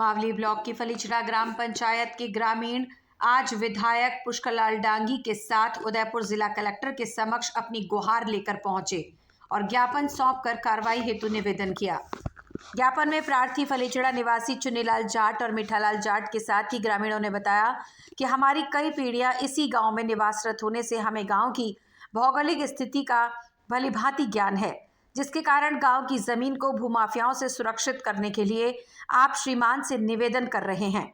Mavli block की फलीचड़ा ग्राम पंचायत के ग्रामीण आज विधायक पुष्करलाल डांगी के साथ उदयपुर जिला कलेक्टर के समक्ष अपनी गुहार लेकर पहुंचे और ज्ञापन सौंपकर कार्रवाई हेतु निवेदन किया। ज्ञापन में प्रार्थी फलीचड़ा निवासी चुन्नीलाल जाट और मिठालाल जाट के साथ ही ग्रामीणों ने बताया कि हमारी कई पीढ़ियां इसी गांव में निवासरत होने से हमें गांव की भौगोलिक स्थिति का भलीभांति ज्ञान है, जिसके कारण गांव की जमीन को भूमाफियाओं से सुरक्षित करने के लिए आप श्रीमान से निवेदन कर रहे हैं।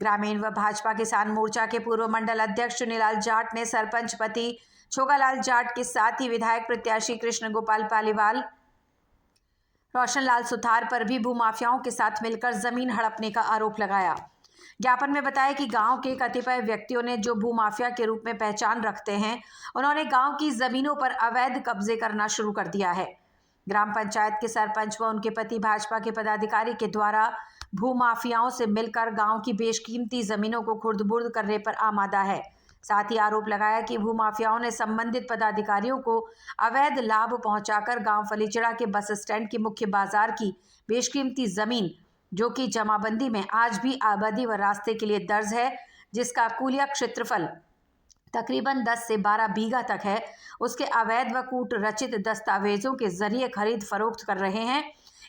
ग्रामीण व भाजपा किसान मोर्चा के पूर्व मंडल अध्यक्ष चुन्नीलाल जाट ने सरपंच पति छोगालाल जाट के साथ ही विधायक प्रत्याशी कृष्ण गोपाल पालीवाल, रोशनलाल सुथार पर भी भूमाफियाओं के साथ मिलकर जमीन हड़पने का आरोप लगाया। ज्ञापन में बताया कि गांव के कतिपय व्यक्तियों ने जो भूमाफिया के रूप में पहचान रखते हैं, उन्होंने गांव की जमीनों पर अवैध कब्जे करना शुरू कर दिया है। ग्राम पंचायत के सरपंच व उनके पति भाजपा के पदाधिकारी के द्वारा भूमाफियाओं से मिलकर गांव की बेशकीमती जमीनों को खुर्द-बुर्द करने पर आमादा है। साथ ही आरोप लगाया कि भूमाफियाओं ने संबंधित पदाधिकारियों को अवैध लाभ पहुंचाकर गांव फलीचड़ा के बस स्टैंड की मुख्य बाजार की बेशकीमती जमीन, जो कि जमाबंदी में आज भी आबादी व रास्ते के लिए दर्ज है, जिसका कुलिया क्षेत्रफल तकरीबन 10 से 12 बीघा तक है, उसके अवैध व कूट रचित दस्तावेजों के जरिए खरीद फरोख्त कर रहे हैं।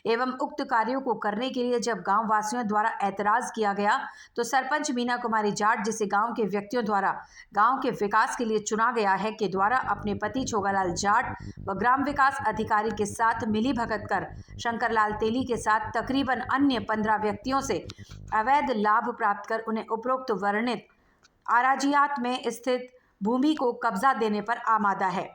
एवं उक्त कार्यों को करने के लिए जब गांव वासियों द्वारा ऐतराज किया गया तो सरपंच मीना कुमारी जाट, जिसे गांव के व्यक्तियों द्वारा गांव के विकास के लिए चुना गया है, के द्वारा अपने पति छोगालाल जाट व ग्राम विकास अधिकारी के साथ मिलीभगत कर शंकरलाल तेली के साथ तकरीबन अन्य 15 व्यक्तियों से अवैध लाभ प्राप्त कर उन्हें उपरोक्त वर्णित आराजियात में स्थित भूमि को कब्जा देने पर आमादा है।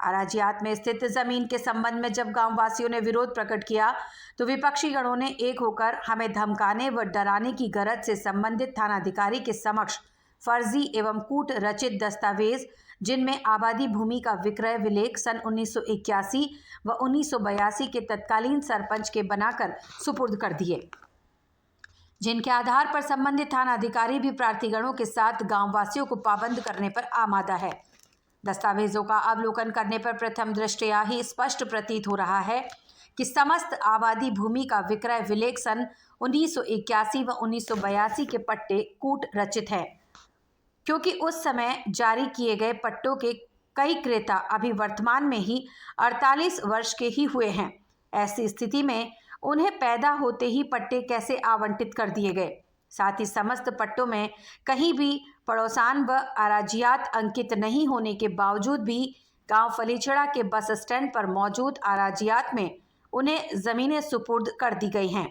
आराजियात में स्थित जमीन के संबंध में जब गांव वासियों ने विरोध प्रकट किया तो विपक्षी गणों ने एक होकर हमें धमकाने व डराने की गरज से संबंधित थानाधिकारी के समक्ष फर्जी एवं कूट रचित दस्तावेज, जिनमें आबादी भूमि का विक्रय विलेख सन 1981 व 1982 के तत्कालीन सरपंच के बनाकर सुपुर्द कर दिए, जिनके आधार पर संबंधित थानाधिकारी भी प्रार्थीगणों के साथ गांव वासियों को पाबंद करने पर आमादा है। दस्तावेजों का अवलोकन करने पर प्रथम दृष्टया ही स्पष्ट प्रतीत हो रहा है कि समस्त आबादी भूमि का विक्रय विलेख सन 1981 व 1982 के पट्टे कूट रचित है, क्योंकि उस समय जारी किए गए पट्टों के कई क्रेता अभी वर्तमान में ही 48 वर्ष के ही हुए हैं। ऐसी स्थिति में उन्हें पैदा होते ही पट्टे कैसे आवंटित कर दिए गए? साथ ही समस्त पट्टों में कहीं भी पड़ोसान व आराजियात अंकित नहीं होने के बावजूद भी गांव फलीचड़ा के बस स्टैंड पर मौजूद आराजियात में उन्हें जमीनें सुपुर्द कर दी गई हैं।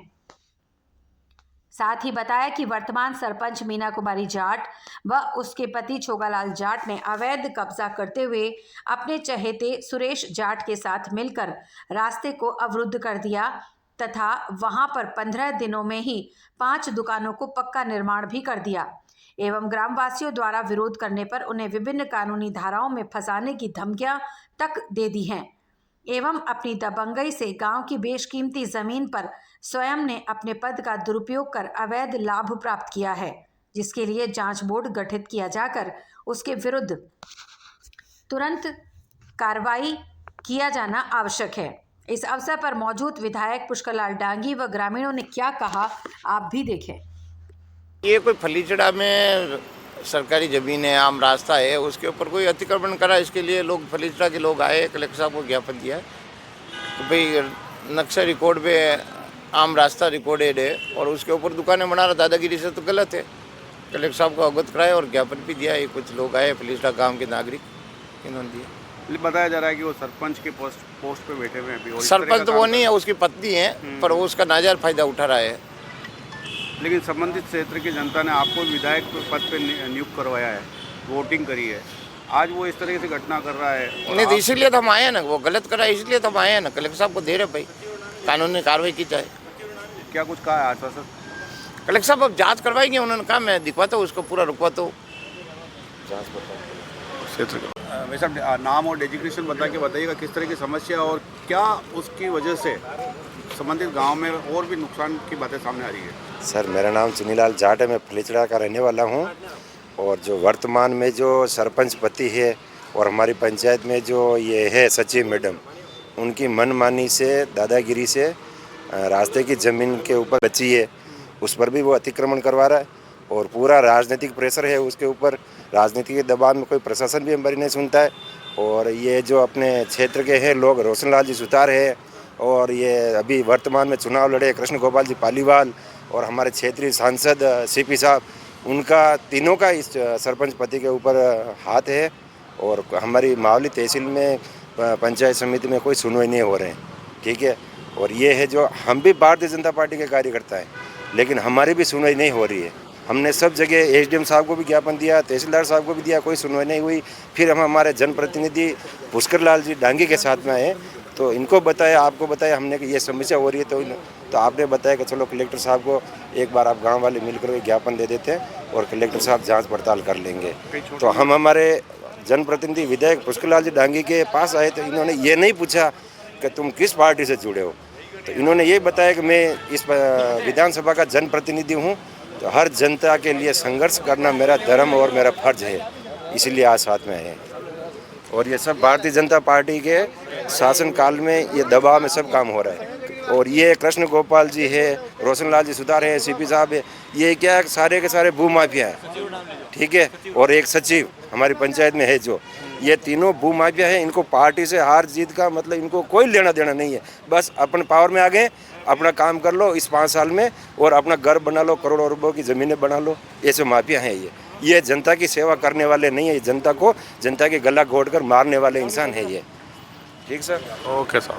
साथ ही बताया कि वर्तमान सरपंच मीना कुमारी जाट व उसके पति छोगालाल जाट ने अवैध कब्जा करते हुए अपने चहेते सुरेश जाट के साथ मिलकर रास्ते को अवरुद्ध कर दिया तथा वहां पर 15 दिनों में ही 5 दुकानों को पक्का निर्माण भी कर दिया एवं ग्रामवासियों द्वारा विरोध करने पर उन्हें विभिन्न कानूनी धाराओं में फंसाने की धमकियां तक दे दी हैं एवं अपनी दबंगई से गांव की बेशकीमती जमीन पर स्वयं ने अपने पद का दुरुपयोग कर अवैध लाभ प्राप्त किया है, जिसके लिए जांच बोर्ड गठित किया जाकर उसके विरुद्ध तुरंत कार्रवाई किया जाना आवश्यक है। इस अवसर पर मौजूद विधायक पुष्करलाल डांगी व ग्रामीणों ने क्या कहा, आप भी देखें। ये कोई फलीचड़ा में सरकारी जमीन है, आम रास्ता है, उसके ऊपर कोई अतिक्रमण करा, इसके लिए लोग फलीचड़ा के लोग आए, कलेक्टर साहब को ज्ञापन दिया तो भाई नक्शा रिकॉर्ड पे आम रास्ता रिकॉर्डेड है और उसके ऊपर दुकानें बना रहा, दादागिरी से तो गलत है। कलेक्टर साहब को अवगत कराया और ज्ञापन भी दिया। ये कुछ लोग आए फलीचड़ा गाँव के नागरिक, इन्होंने दिया। बताया जा रहा है कि वो सरपंच के पोस्ट पे बैठे हुए हैं। सरपंच तो वो नहीं है, उसकी पत्नी है, पर वो उसका नाजायज फायदा उठा रहा है। लेकिन संबंधित क्षेत्र की जनता ने आपको विधायक पद पे नियुक्त करवाया है, वोटिंग करी है, आज वो इस तरह से घटना कर रहा है। नहीं तो इसीलिए तो हम आए हैं ना, वो गलत करा है इसलिए तो हम आए हैं ना। कलेक्टर साहब को दे रहे भाई, कानूनी कार्रवाई की जाए। क्या कुछ कहा है आश्वासन? कलेक्टर साहब अब जाँच करवाएंगे, उन्होंने कहा मैं दिखवाता हूँ उसको, पूरा रुकवाता हूँ जाँच क्षेत्र। वैसा नाम और डेजिग्नेशन बता के बताइएगा किस तरह की समस्या और क्या उसकी वजह से संबंधित गांव में और भी नुकसान की बातें सामने आ रही है। सर मेरा नाम चुन्नीलाल जाट है, मैं फलीचड़ा का रहने वाला हूं और जो वर्तमान में जो सरपंच पति है और हमारी पंचायत में जो ये है सचिव मैडम, उनकी मनमानी से दादागिरी से रास्ते की ज़मीन के ऊपर बची है उस पर भी वो अतिक्रमण करवा रहा है और पूरा राजनीतिक प्रेशर है उसके ऊपर। राजनीति के दबाव में कोई प्रशासन भी हमारी नहीं सुनता है। और ये जो अपने क्षेत्र के हैं लोग, रोशन लाल जी सुतार है और ये अभी वर्तमान में चुनाव लड़े कृष्ण गोपाल जी पालीवाल और हमारे क्षेत्रीय सांसद सीपी साहब, उनका तीनों का इस सरपंच पति के ऊपर हाथ है। और हमारी मावली तहसील में पंचायत समिति में कोई सुनवाई नहीं हो रहे हैं, ठीक है। और ये है जो हम भी भारतीय जनता पार्टी के कार्यकर्ता हैं, लेकिन हमारी भी सुनवाई नहीं हो रही है। हमने सब जगह एसडीएम साहब को भी ज्ञापन दिया, तहसीलदार साहब को भी दिया, कोई सुनवाई नहीं हुई। फिर हम हमारे जनप्रतिनिधि पुष्कर लाल जी डांगी के साथ में आए, तो इनको बताया, आपको बताया हमने कि ये समस्या हो रही है, तो आपने बताया कि चलो कलेक्टर साहब को एक बार आप गांव वाले मिलकर ज्ञापन दे देते हैं और कलेक्टर साहब जांच पड़ताल कर लेंगे। तो हम हमारे जनप्रतिनिधि विधायक पुष्कर लाल जी डांगी के पास आए, तो इन्होंने ये नहीं पूछा कि तुम किस पार्टी से जुड़े हो, तो इन्होंने ये बताया कि मैं इस विधानसभा का जनप्रतिनिधि हूँ, तो हर जनता के लिए संघर्ष करना मेरा धर्म और मेरा फर्ज है, इसलिए आज साथ में है। और ये सब भारतीय जनता पार्टी के शासनकाल में ये दबाव में सब काम हो रहा है। और ये कृष्ण गोपाल जी है, रोशन लाल जी सुतार है, सीपी साहब है, ये क्या है, सारे के सारे भू माफिया हैं, ठीक है। और एक सचिव हमारी पंचायत में है जो, ये तीनों भू माफिया है। इनको पार्टी से हार जीत का मतलब इनको कोई लेना देना नहीं है। बस अपन पावर में आ गए, अपना काम कर लो इस 5 साल में और अपना घर बना लो, करोड़ों रुपयों की ज़मीनें बना लो। ऐसे माफिया हैं ये जनता की सेवा करने वाले नहीं है, ये जनता के गला घोट कर मारने वाले इंसान है ये। ठीक सर, ओके सर।